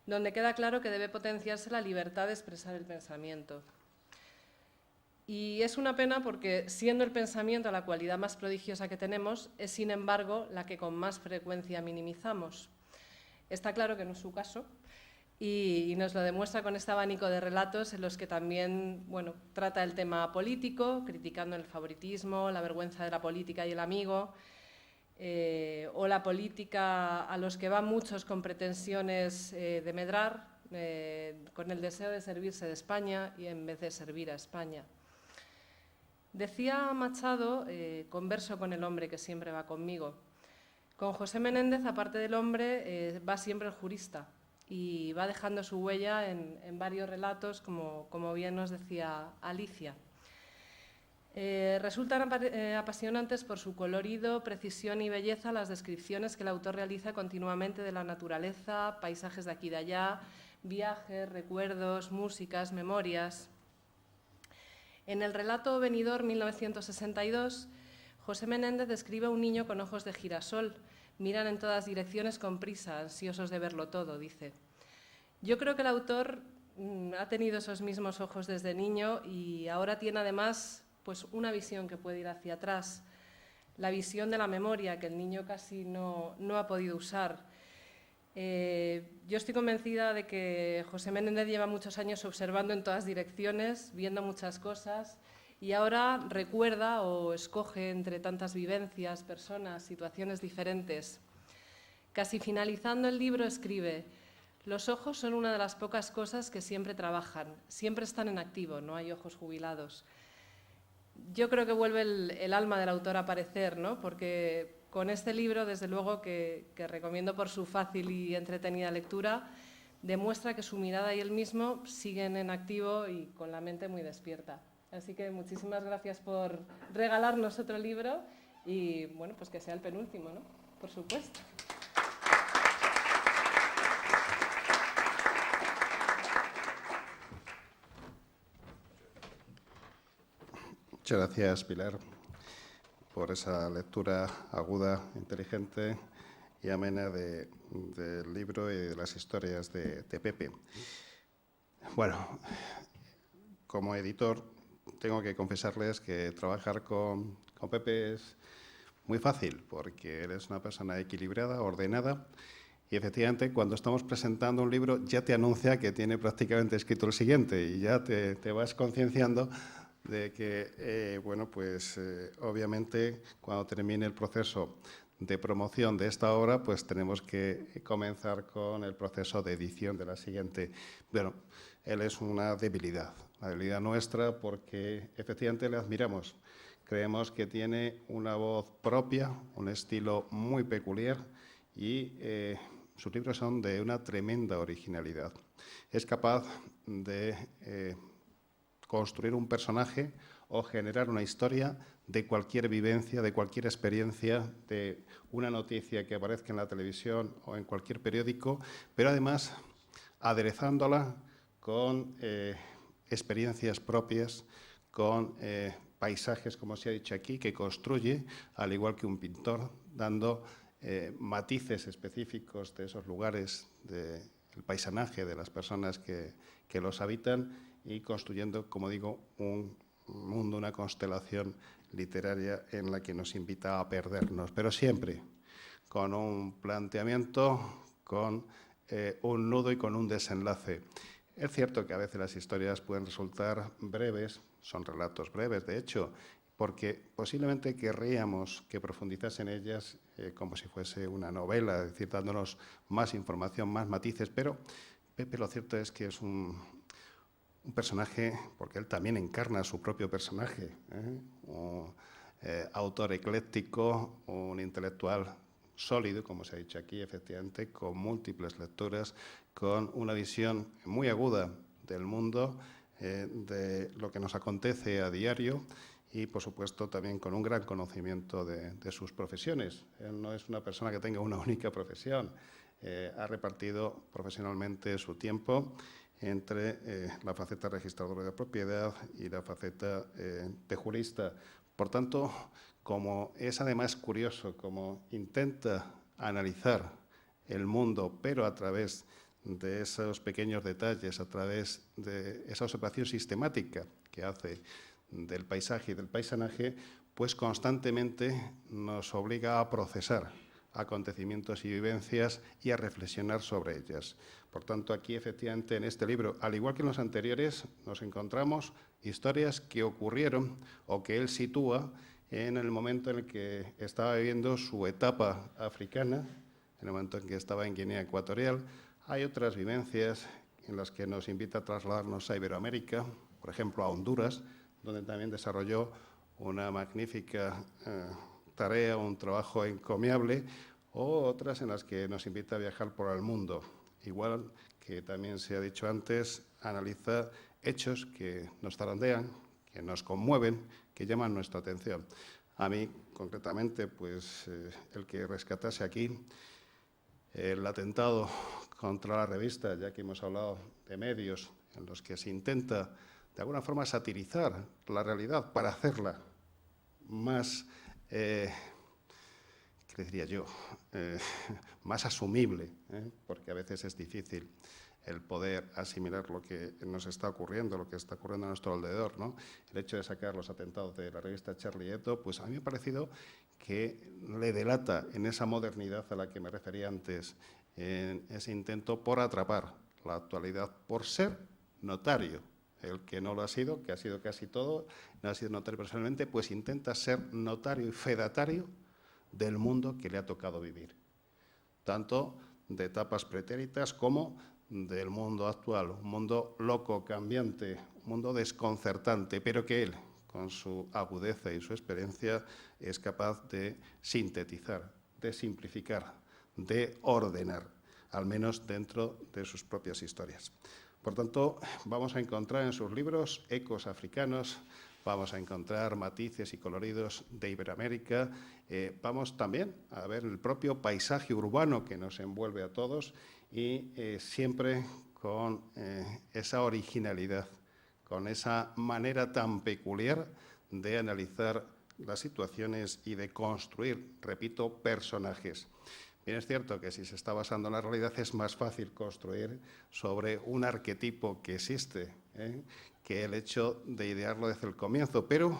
donde queda claro que debe potenciarse la libertad de expresar el pensamiento. Y es una pena porque, siendo el pensamiento la cualidad más prodigiosa que tenemos, es, sin embargo, la que con más frecuencia minimizamos. Está claro que no es su caso, y nos lo demuestra con este abanico de relatos en los que también, bueno, trata el tema político, criticando el favoritismo, la vergüenza de la política y el amigo, o la política a los que van muchos con pretensiones de medrar, con el deseo de servirse de España y en vez de servir a España. Decía Machado, converso con el hombre que siempre va conmigo. Con José Menéndez, aparte del hombre, va siempre el jurista y va dejando su huella en varios relatos, como bien nos decía Alicia. Resultan apasionantes por su colorido, precisión y belleza las descripciones que el autor realiza continuamente de la naturaleza, paisajes de aquí y de allá, viajes, recuerdos, músicas, memorias. En el relato Benidorm 1962, José Menéndez describe a un niño con ojos de girasol. Miran en todas direcciones con prisa, ansiosos de verlo todo, dice. Yo creo que el autor ha tenido esos mismos ojos desde niño y ahora tiene además pues una visión que puede ir hacia atrás, la visión de la memoria que el niño casi no ha podido usar. Yo estoy convencida de que José Menéndez lleva muchos años observando en todas direcciones, viendo muchas cosas, y ahora recuerda o escoge entre tantas vivencias, personas, situaciones diferentes. Casi finalizando el libro escribe: los ojos son una de las pocas cosas que siempre trabajan, siempre están en activo, no hay ojos jubilados. Yo creo que vuelve el alma del autor a aparecer, ¿no? Porque con este libro, desde luego, que recomiendo por su fácil y entretenida lectura, demuestra que su mirada y él mismo siguen en activo y con la mente muy despierta. Así que muchísimas gracias por regalarnos otro libro y, bueno, pues que sea el penúltimo, ¿no? Por supuesto. Muchas gracias, Pilar, por esa lectura aguda, inteligente y amena del libro y de las historias de Pepe. Bueno, como editor tengo que confesarles que trabajar con Pepe es muy fácil, porque él es una persona equilibrada, ordenada, y efectivamente cuando estamos presentando un libro ya te anuncia que tiene prácticamente escrito el siguiente y ya te vas concienciando de que, obviamente, cuando termine el proceso de promoción de esta obra, pues tenemos que comenzar con el proceso de edición de la siguiente. Bueno, él es una debilidad nuestra, porque efectivamente le admiramos. Creemos que tiene una voz propia, un estilo muy peculiar y sus libros son de una tremenda originalidad. Es capaz de construir un personaje o generar una historia de cualquier vivencia, de cualquier experiencia, de una noticia que aparezca en la televisión o en cualquier periódico, pero además aderezándola con experiencias propias, con paisajes, como se ha dicho aquí, que construye, al igual que un pintor, dando matices específicos de esos lugares, del paisanaje, de las personas que los habitan, y construyendo, como digo, un mundo, una constelación literaria en la que nos invita a perdernos, pero siempre con un planteamiento, con un nudo y con un desenlace. Es cierto que a veces las historias pueden resultar breves, son relatos breves, de hecho, porque posiblemente querríamos que profundizase en ellas como si fuese una novela, es decir, dándonos más información, más matices, pero Pepe lo cierto es que es un personaje, porque él también encarna su propio personaje, un autor ecléctico, un intelectual sólido, como se ha dicho aquí, efectivamente, con múltiples lecturas, con una visión muy aguda del mundo, de lo que nos acontece a diario y, por supuesto, también con un gran conocimiento de sus profesiones. Él no es una persona que tenga una única profesión, ha repartido profesionalmente su tiempo entre la faceta registradora de propiedad y la faceta de jurista. Por tanto, como es además curioso, como intenta analizar el mundo, pero a través de esos pequeños detalles, a través de esa observación sistemática que hace del paisaje y del paisanaje, pues constantemente nos obliga a procesar acontecimientos y vivencias y a reflexionar sobre ellas. Por tanto, aquí efectivamente en este libro, al igual que en los anteriores, nos encontramos historias que ocurrieron o que él sitúa en el momento en el que estaba viviendo su etapa africana, en el momento en que estaba en Guinea Ecuatorial. Hay otras vivencias en las que nos invita a trasladarnos a Iberoamérica, por ejemplo a Honduras, donde también desarrolló una magnífica tarea, un trabajo encomiable, o otras en las que nos invita a viajar por el mundo. Igual que también se ha dicho antes, analiza hechos que nos zarandean, que nos conmueven, que llaman nuestra atención. A mí, concretamente, pues el que rescatase aquí el atentado contra la revista, ya que hemos hablado de medios en los que se intenta, de alguna forma, satirizar la realidad para hacerla más, ¿qué diría yo?, más asumible, porque a veces es difícil el poder asimilar lo que nos está ocurriendo, lo que está ocurriendo a nuestro alrededor, ¿no? El hecho de sacar los atentados de la revista Charlie Hebdo, pues a mí me ha parecido que le delata en esa modernidad a la que me refería antes, en ese intento por atrapar la actualidad, por ser notario. El que no lo ha sido, que ha sido casi todo, no ha sido notario personalmente, pues intenta ser notario y fedatario del mundo que le ha tocado vivir, tanto de etapas pretéritas como del mundo actual, un mundo loco, cambiante, un mundo desconcertante, pero que él, con su agudeza y su experiencia, es capaz de sintetizar, de simplificar, de ordenar, al menos dentro de sus propias historias. Por tanto, vamos a encontrar en sus libros ecos africanos, vamos a encontrar matices y coloridos de Iberoamérica, vamos también a ver el propio paisaje urbano que nos envuelve a todos y siempre con esa originalidad, con esa manera tan peculiar de analizar las situaciones y de construir, repito, personajes. Bien, es cierto que si se está basando en la realidad es más fácil construir sobre un arquetipo que existe, que el hecho de idearlo desde el comienzo. Pero,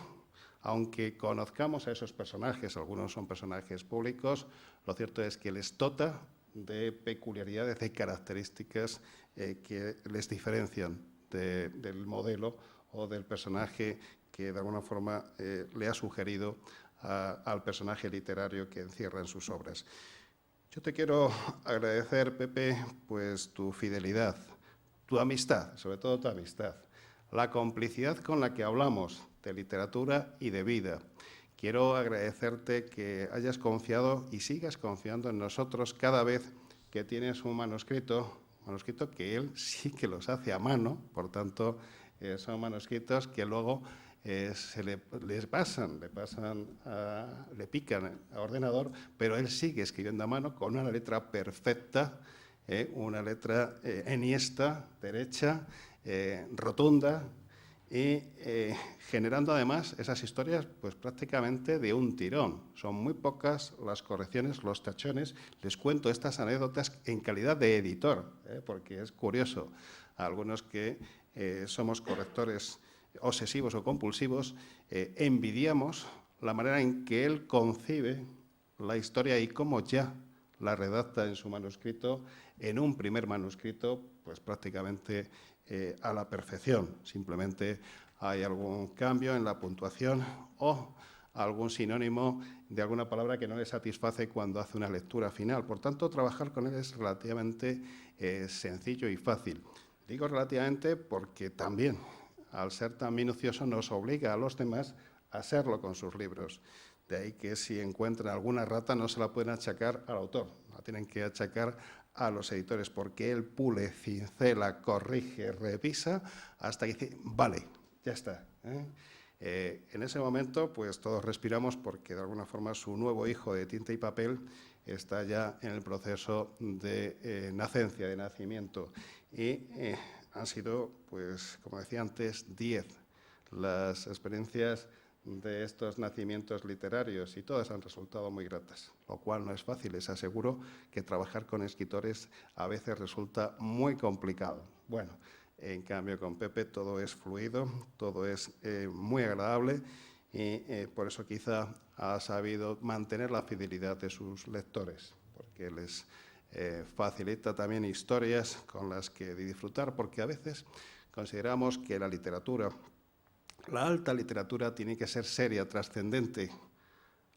aunque conozcamos a esos personajes, algunos son personajes públicos, lo cierto es que les dota de peculiaridades, de características que les diferencian del modelo o del personaje que de alguna forma le ha sugerido al personaje literario que encierra en sus obras. Yo te quiero agradecer, Pepe, pues tu fidelidad, tu amistad, sobre todo tu amistad, la complicidad con la que hablamos de literatura y de vida. Quiero agradecerte que hayas confiado y sigas confiando en nosotros cada vez que tienes un manuscrito que él sí que los hace a mano, por tanto, son manuscritos que luego le pican a ordenador, pero él sigue escribiendo a mano con una letra perfecta, una letra enhiesta, derecha, rotunda, y generando además esas historias pues prácticamente de un tirón. Son muy pocas las correcciones, los tachones. Les cuento estas anécdotas en calidad de editor, porque es curioso. Algunos que somos correctores obsesivos o compulsivos, envidiamos la manera en que él concibe la historia y cómo ya la redacta en su manuscrito, en un primer manuscrito, pues prácticamente a la perfección. Simplemente hay algún cambio en la puntuación o algún sinónimo de alguna palabra que no le satisface cuando hace una lectura final. Por tanto, trabajar con él es relativamente sencillo y fácil. Digo relativamente porque también, al ser tan minucioso, nos obliga a los demás a hacerlo con sus libros. De ahí que si encuentran alguna rata no se la pueden achacar al autor, la tienen que achacar a los editores, porque él pule, cincela, corrige, revisa, hasta que dice, vale, ya está. En ese momento, pues todos respiramos porque de alguna forma su nuevo hijo de tinta y papel está ya en el proceso de nacencia, de nacimiento. Y han sido, pues, como decía antes, 10 las experiencias de estos nacimientos literarios y todas han resultado muy gratas, lo cual no es fácil. Les aseguro que trabajar con escritores a veces resulta muy complicado. Bueno, en cambio con Pepe todo es fluido, todo es muy agradable y por eso quizá ha sabido mantener la fidelidad de sus lectores, porque les facilita también historias con las que disfrutar, porque a veces consideramos que la literatura, la alta literatura, tiene que ser seria, trascendente,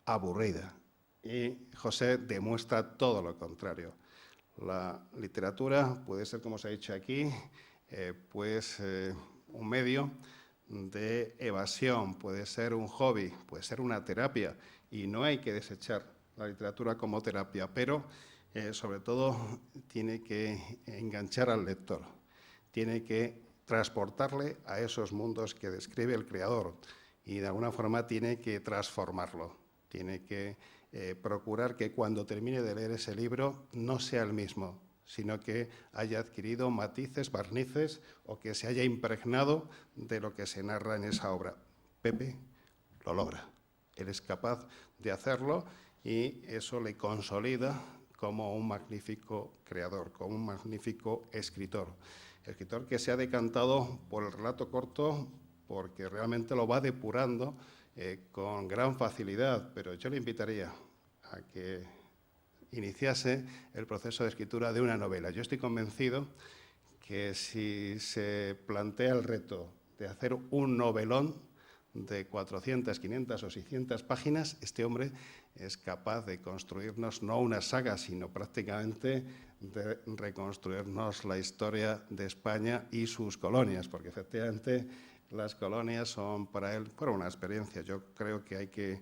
aburrida. Y José demuestra todo lo contrario. La literatura puede ser, como se ha dicho aquí, pues un medio de evasión, puede ser un hobby, puede ser una terapia, y no hay que desechar la literatura como terapia, pero sobre todo tiene que enganchar al lector, tiene que transportarle a esos mundos que describe el creador y de alguna forma tiene que transformarlo, tiene que procurar que cuando termine de leer ese libro no sea el mismo, sino que haya adquirido matices, barnices o que se haya impregnado de lo que se narra en esa obra. Pepe lo logra, él es capaz de hacerlo y eso le consolida como un magnífico creador, como un magnífico escritor. Escritor que se ha decantado por el relato corto porque realmente lo va depurando con gran facilidad, pero yo le invitaría a que iniciase el proceso de escritura de una novela. Yo estoy convencido que si se plantea el reto de hacer un novelón de 400, 500 o 600 páginas, este hombre es capaz de construirnos no una saga, sino prácticamente de reconstruirnos la historia de España y sus colonias, porque efectivamente las colonias son para él una experiencia. Yo creo que hay que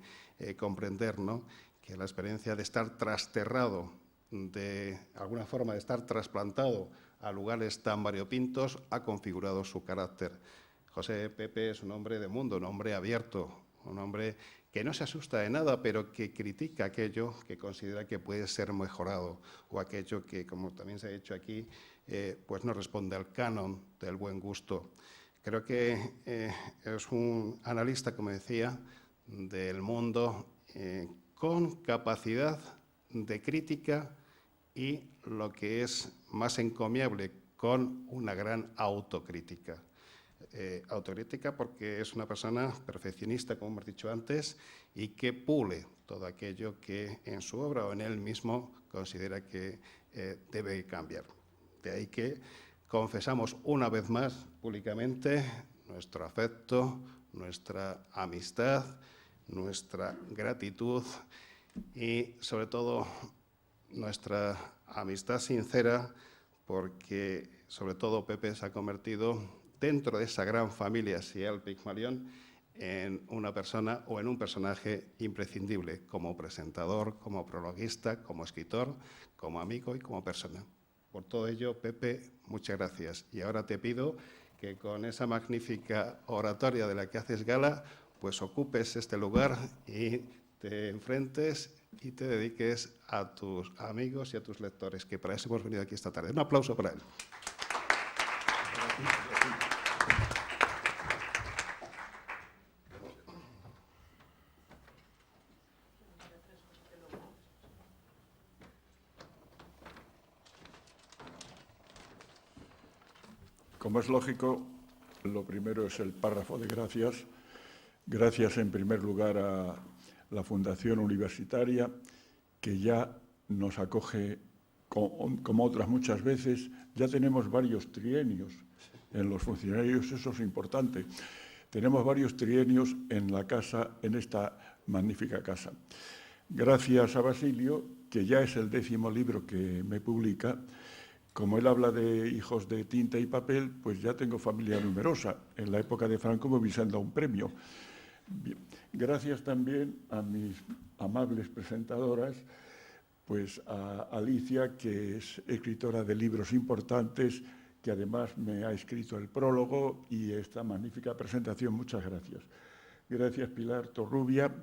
comprender, ¿no?, que la experiencia de estar trasterrado, de alguna forma de estar trasplantado a lugares tan variopintos, ha configurado su carácter. José Pepe es un hombre de mundo, un hombre abierto, un hombre que no se asusta de nada, pero que critica aquello que considera que puede ser mejorado o aquello que, como también se ha dicho aquí, pues no responde al canon del buen gusto. Creo que es un analista, como decía, del mundo con capacidad de crítica y, lo que es más encomiable, con una gran autocrítica. Autocrítica porque es una persona perfeccionista, como hemos dicho antes, y que pule todo aquello que en su obra o en él mismo considera que debe cambiar. De ahí que confesamos una vez más públicamente nuestro afecto, nuestra amistad, nuestra gratitud y, sobre todo, nuestra amistad sincera, porque, sobre todo, Pepe se ha convertido, dentro de esa gran familia Sial Pigmalión, en una persona o en un personaje imprescindible como presentador, como prologuista, como escritor, como amigo y como persona. Por todo ello, Pepe, muchas gracias. Y ahora te pido que con esa magnífica oratoria de la que haces gala, pues ocupes este lugar y te enfrentes y te dediques a tus amigos y a tus lectores, que para eso hemos venido aquí esta tarde. Un aplauso para él. Como es lógico, lo primero es el párrafo de gracias. Gracias en primer lugar a la Fundación Universitaria, que ya nos acoge como otras muchas veces. Ya tenemos varios trienios en los funcionarios, eso es importante. Tenemos varios trienios en la casa, en esta magnífica casa. Gracias a Basilio, que ya es el 10º libro que me publica. Como él habla de hijos de tinta y papel, pues ya tengo familia numerosa. En la época de Franco me hubiesen dado un premio. Bien. Gracias también a mis amables presentadoras, pues a Alicia, que es escritora de libros importantes, que además me ha escrito el prólogo y esta magnífica presentación. Muchas gracias. Gracias, Pilar Torrubia.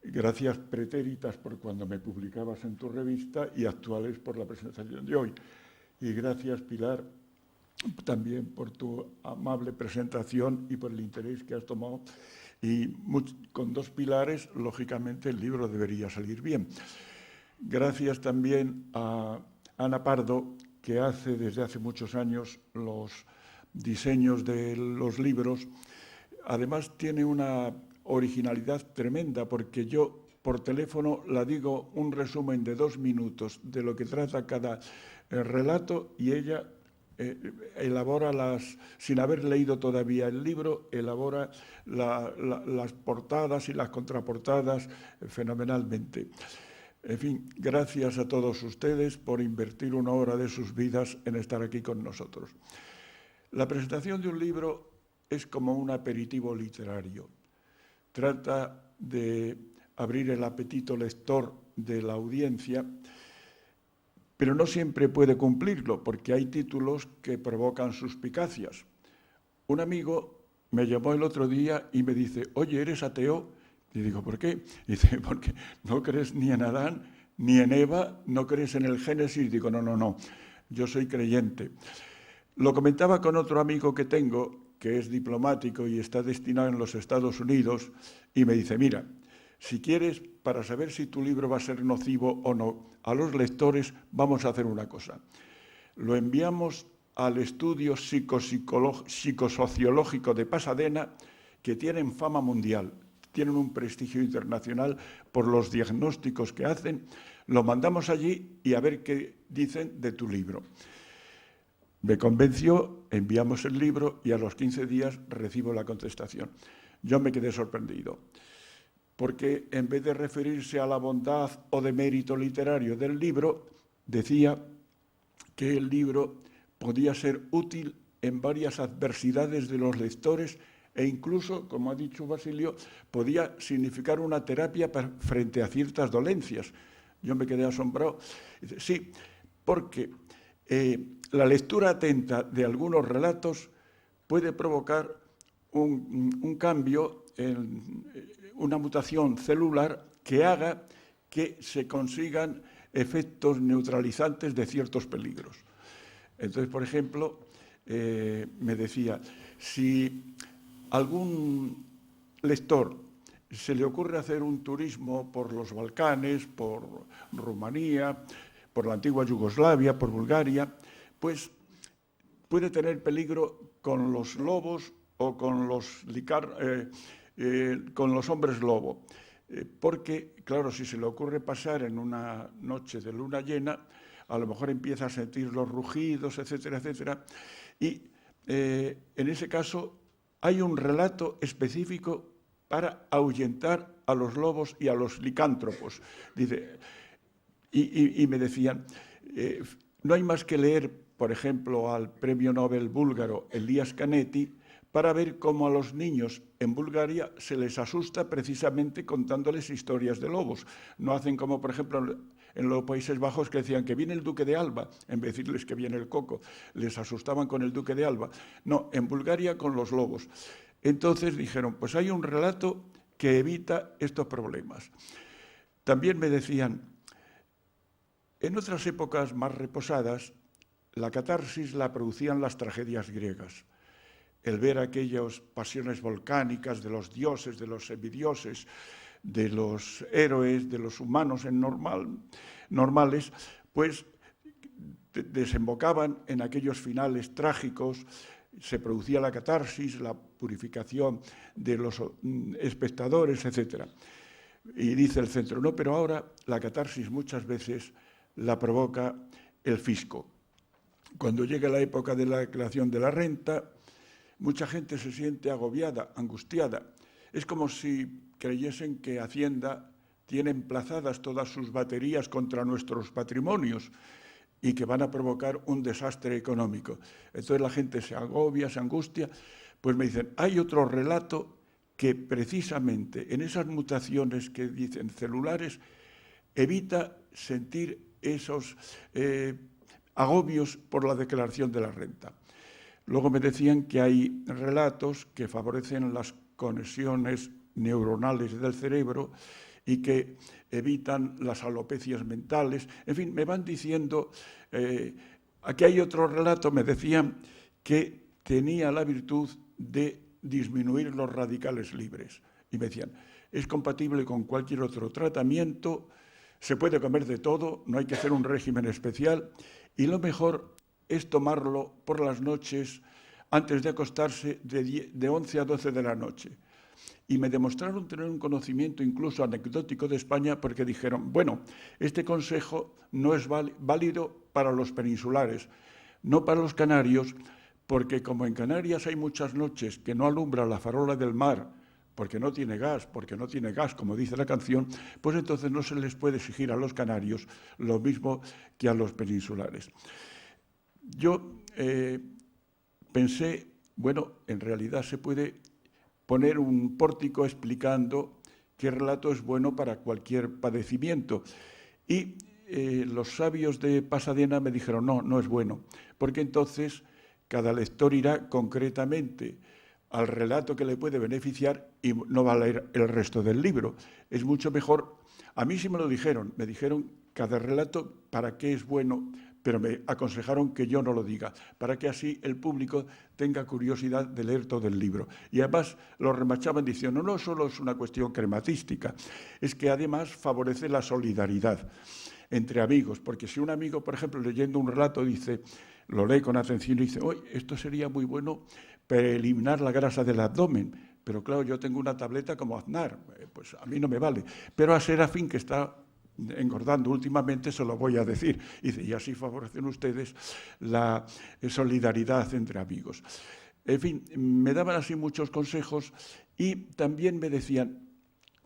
Gracias, pretéritas, por cuando me publicabas en tu revista, y actuales por la presentación de hoy. Y gracias, Pilar, también por tu amable presentación y por el interés que has tomado. Y con 2 pilares, lógicamente, el libro debería salir bien. Gracias también a Ana Pardo, que hace desde hace muchos años los diseños de los libros. Además, tiene una originalidad tremenda, porque yo por teléfono la digo un resumen de 2 minutos de lo que trata cada relato, y ella elabora sin haber leído todavía el libro, elabora las portadas y las contraportadas fenomenalmente. En fin, gracias a todos ustedes por invertir 1 hora de sus vidas en estar aquí con nosotros. La presentación de un libro es como un aperitivo literario. Trata de abrir el apetito lector de la audiencia, pero no siempre puede cumplirlo, porque hay títulos que provocan suspicacias. Un amigo me llamó el otro día y me dice: oye, ¿eres ateo? Y digo, ¿por qué? Y dice, porque no crees ni en Adán ni en Eva, no crees en el Génesis. Digo, no, yo soy creyente. Lo comentaba con otro amigo que tengo, que es diplomático y está destinado en los Estados Unidos, y me dice, mira, Si quieres, para saber si tu libro va a ser nocivo o no a los lectores, vamos a hacer una cosa. Lo enviamos al estudio psicosociológico de Pasadena, que tienen fama mundial, tienen un prestigio internacional por los diagnósticos que hacen. Lo mandamos allí y a ver qué dicen de tu libro. Me convenció, enviamos el libro y a los 15 días recibo la contestación. Yo me quedé sorprendido, porque en vez de referirse a la bondad o de mérito literario del libro, decía que el libro podía ser útil en varias adversidades de los lectores e incluso, como ha dicho Basilio, podía significar una terapia frente a ciertas dolencias. Yo me quedé asombrado. Sí, porque la lectura atenta de algunos relatos puede provocar un cambio, una mutación celular que haga que se consigan efectos neutralizantes de ciertos peligros. Entonces, por ejemplo, me decía, si algún lector se le ocurre hacer un turismo por los Balcanes, por Rumanía, por la antigua Yugoslavia, por Bulgaria, pues puede tener peligro con los lobos o con los hombres lobo. Porque, claro, si se le ocurre pasar en una noche de luna llena, a lo mejor empieza a sentir los rugidos, etcétera, etcétera. Y en ese caso hay un relato específico para ahuyentar a los lobos y a los licántropos. Dice, y me decían, no hay más que leer, por ejemplo, al premio Nobel búlgaro Elias Canetti, para ver cómo a los niños en Bulgaria se les asusta precisamente contándoles historias de lobos. No hacen como, por ejemplo, en los Países Bajos, que decían que viene el duque de Alba, en vez de decirles que viene el coco. Les asustaban con el duque de Alba. No, en Bulgaria con los lobos. Entonces dijeron, pues hay un relato que evita estos problemas. También me decían, en otras épocas más reposadas, la catarsis la producían las tragedias griegas. El ver aquellas pasiones volcánicas de los dioses, de los semidioses, de los héroes, de los humanos normales, pues desembocaban en aquellos finales trágicos, se producía la catarsis, la purificación de los espectadores, etc. Y dice el centro, no, pero ahora la catarsis muchas veces la provoca el fisco. Cuando llega la época de la declaración de la renta, mucha gente se siente agobiada, angustiada. Es como si creyesen que Hacienda tiene emplazadas todas sus baterías contra nuestros patrimonios y que van a provocar un desastre económico. Entonces la gente se agobia, se angustia. Pues me dicen, hay otro relato que precisamente en esas mutaciones que dicen celulares evita sentir esos agobios por la declaración de la renta. Luego me decían que hay relatos que favorecen las conexiones neuronales del cerebro y que evitan las alopecias mentales. En fin, me van diciendo, aquí hay otro relato, me decían, que tenía la virtud de disminuir los radicales libres. Y me decían, es compatible con cualquier otro tratamiento, se puede comer de todo, no hay que hacer un régimen especial, y lo mejor es tomarlo por las noches antes de acostarse de 11 a 12 de la noche. Y me demostraron tener un conocimiento incluso anecdótico de España porque dijeron, bueno, este consejo no es válido para los peninsulares, no para los canarios, porque como en Canarias hay muchas noches que no alumbra la farola del mar, porque no tiene gas, como dice la canción, pues entonces no se les puede exigir a los canarios lo mismo que a los peninsulares. Yo pensé, bueno, en realidad se puede poner un pórtico explicando qué relato es bueno para cualquier padecimiento. Y los sabios de Pasadena me dijeron, no, no es bueno, porque entonces cada lector irá concretamente al relato que le puede beneficiar y no va a leer el resto del libro. Es mucho mejor, a mí sí me dijeron cada relato para qué es bueno pero me aconsejaron que yo no lo diga, para que así el público tenga curiosidad de leer todo el libro. Y además lo remachaban diciendo, no solo es una cuestión crematística, es que además favorece la solidaridad entre amigos, porque si un amigo, por ejemplo, leyendo un relato dice, lo lee con atención y dice, oye, esto sería muy bueno para eliminar la grasa del abdomen, pero claro, yo tengo una tableta como Aznar, pues a mí no me vale, pero a Serafín, que está engordando últimamente, se lo voy a decir. Y así favorecen ustedes la solidaridad entre amigos. En fin, me daban así muchos consejos y también me decían,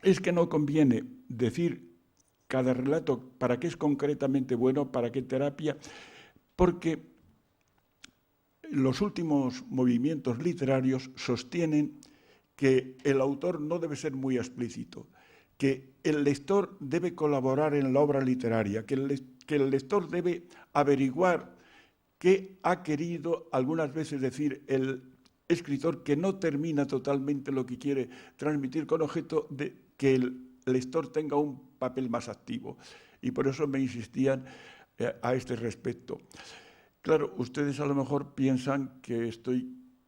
es que no conviene decir cada relato para qué es concretamente bueno, para qué terapia, porque los últimos movimientos literarios sostienen que el autor no debe ser muy explícito, que el lector debe colaborar en la obra literaria, que el lector debe averiguar qué ha querido algunas veces decir el escritor, que no termina totalmente lo que quiere transmitir, con objeto de que el lector tenga un papel más activo. Y por eso me insistían a este respecto. Claro, ustedes a lo mejor piensan que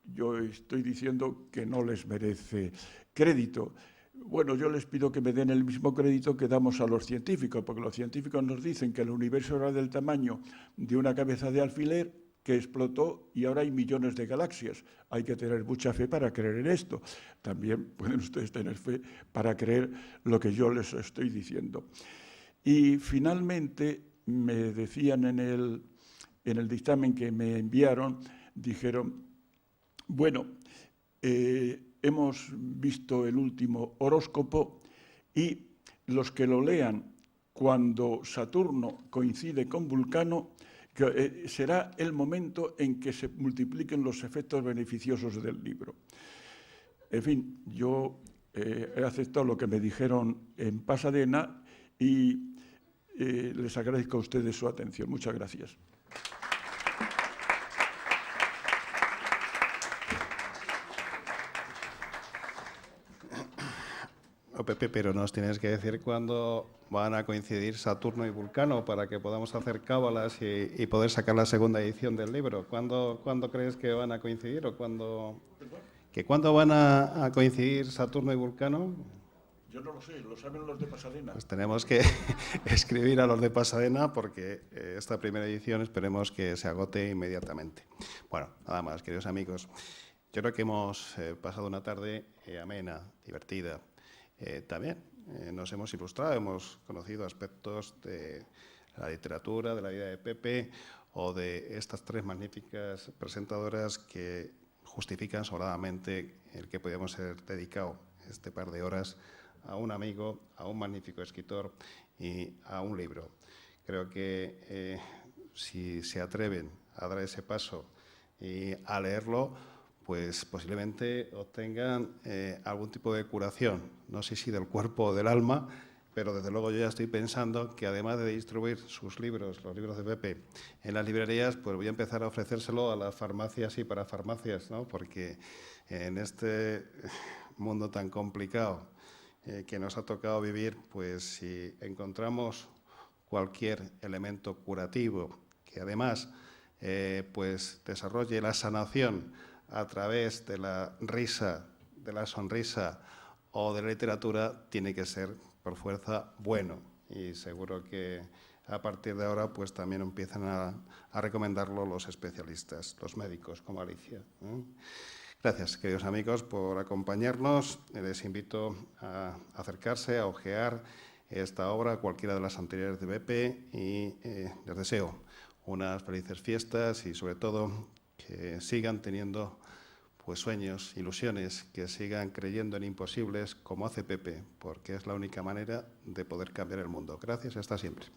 yo estoy diciendo que no les merece crédito. Bueno, yo les pido que me den el mismo crédito que damos a los científicos, porque los científicos nos dicen que el universo era del tamaño de una cabeza de alfiler que explotó y ahora hay millones de galaxias. Hay que tener mucha fe para creer en esto. También pueden ustedes tener fe para creer lo que yo les estoy diciendo. Y finalmente me decían en el dictamen que me enviaron, dijeron, bueno, hemos visto el último horóscopo y los que lo lean cuando Saturno coincide con Vulcano, será el momento en que se multipliquen los efectos beneficiosos del libro. En fin, yo he aceptado lo que me dijeron en Pasadena y les agradezco a ustedes su atención. Muchas gracias. Pepe, pero nos tienes que decir cuándo van a coincidir Saturno y Vulcano para que podamos hacer cábalas y poder sacar la segunda edición del libro. ¿Cuándo crees que van a coincidir o cuándo van a coincidir Saturno y Vulcano? Yo no lo sé, lo saben los de Pasadena. Pues tenemos que escribir a los de Pasadena porque esta primera edición esperemos que se agote inmediatamente. Bueno, nada más, queridos amigos. Yo creo que hemos pasado una tarde amena, divertida. También nos hemos ilustrado, hemos conocido aspectos de la literatura, de la vida de Pepe o de estas tres magníficas presentadoras que justifican sobradamente el que podíamos ser dedicado este par de horas a un amigo, a un magnífico escritor y a un libro. Creo que si se atreven a dar ese paso y a leerlo, pues posiblemente obtengan algún tipo de curación, no sé si del cuerpo o del alma, pero desde luego yo ya estoy pensando que además de distribuir sus libros, los libros de Pepe, en las librerías, pues voy a empezar a ofrecérselo a las farmacias y parafarmacias, ¿no? Porque en este mundo tan complicado que nos ha tocado vivir, pues si encontramos cualquier elemento curativo que además pues desarrolle la sanación a través de la risa, de la sonrisa o de la literatura, tiene que ser por fuerza bueno. Y seguro que a partir de ahora pues también empiezan a recomendarlo los especialistas, los médicos, como Alicia. Gracias, queridos amigos, por acompañarnos. Les invito a acercarse, a hojear esta obra, cualquiera de las anteriores de Pepe, y les deseo unas felices fiestas y sobre todo que sigan teniendo pues sueños, ilusiones, que sigan creyendo en imposibles como hace Pepe, porque es la única manera de poder cambiar el mundo. Gracias y hasta siempre.